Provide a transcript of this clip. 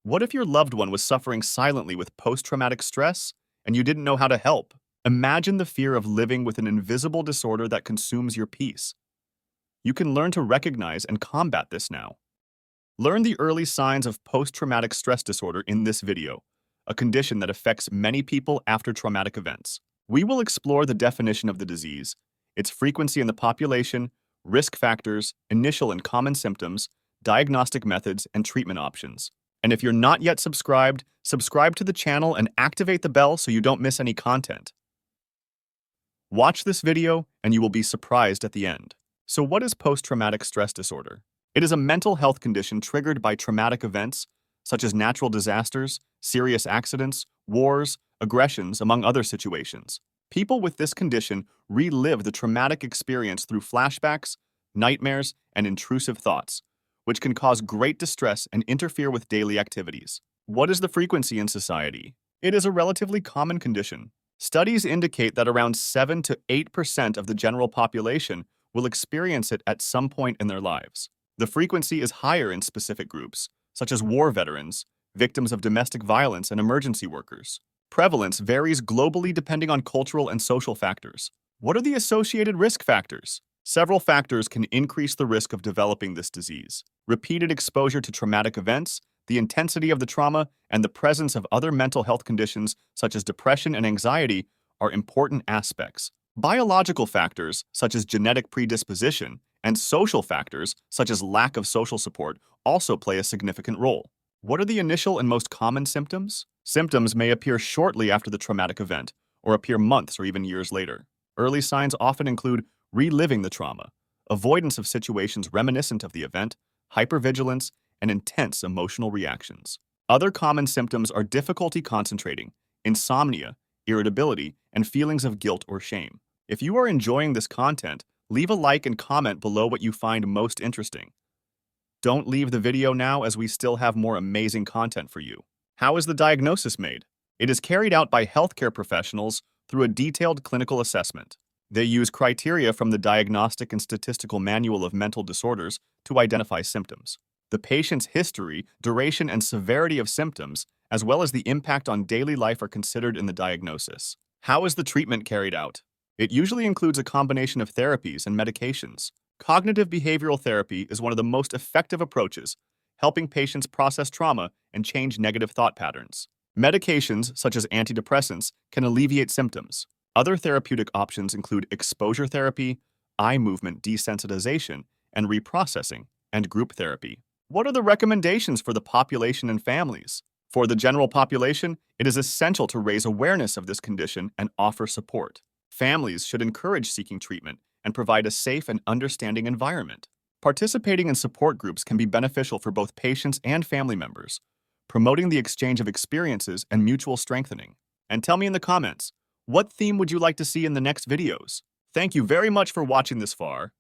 What if your loved one was suffering silently with post-traumatic stress and you didn't know how to help? Imagine the fear of living with an invisible disorder that consumes your peace. You can learn to recognize and combat this now. Learn the early signs of post-traumatic stress disorder in this video, a condition that affects many people after traumatic events. We will explore the definition of the disease, its frequency in the population, risk factors, initial and common symptoms, diagnostic methods, and treatment options. And if you're not yet subscribed, subscribe to the channel and activate the bell so you don't miss any content. Watch this video and you will be surprised at the end. So what is post-traumatic stress disorder? It is a mental health condition triggered by traumatic events, such as natural disasters, serious accidents, wars, aggressions, among other situations. People with this condition relive the traumatic experience through flashbacks, nightmares, and intrusive thoughts, which can cause great distress and interfere with daily activities. What is the frequency in society? It is a relatively common condition. Studies indicate that around 7 to 8% of the general population will experience it at some point in their lives. The frequency is higher in specific groups, such as war veterans, victims of domestic violence, and emergency workers. Prevalence varies globally depending on cultural and social factors. What are the associated risk factors? Several factors can increase the risk of developing this disease. Repeated exposure to traumatic events, the intensity of the trauma, and the presence of other mental health conditions such as depression and anxiety are important aspects. Biological factors, such as genetic predisposition, and social factors, such as lack of social support, also play a significant role. What are the initial and most common symptoms? Symptoms may appear shortly after the traumatic event, or appear months or even years later. Early signs often include reliving the trauma, avoidance of situations reminiscent of the event, hypervigilance, and intense emotional reactions. Other common symptoms are difficulty concentrating, insomnia, irritability, and feelings of guilt or shame. If you are enjoying this content, leave a like and comment below what you find most interesting. Don't leave the video now as we still have more amazing content for you. How is the diagnosis made? It is carried out by healthcare professionals through a detailed clinical assessment. They use criteria from the Diagnostic and Statistical Manual of Mental Disorders to identify symptoms. The patient's history, duration, and severity of symptoms, as well as the impact on daily life, are considered in the diagnosis. How is the treatment carried out? It usually includes a combination of therapies and medications. Cognitive behavioral therapy is one of the most effective approaches, helping patients process trauma and change negative thought patterns. Medications, such as antidepressants, can alleviate symptoms. Other therapeutic options include exposure therapy, eye movement desensitization, and reprocessing, and group therapy. What are the recommendations for the population and families? For the general population, it is essential to raise awareness of this condition and offer support. Families should encourage seeking treatment and provide a safe and understanding environment. Participating in support groups can be beneficial for both patients and family members, promoting the exchange of experiences and mutual strengthening. And tell me in the comments, what theme would you like to see in the next videos? Thank you very much for watching this far.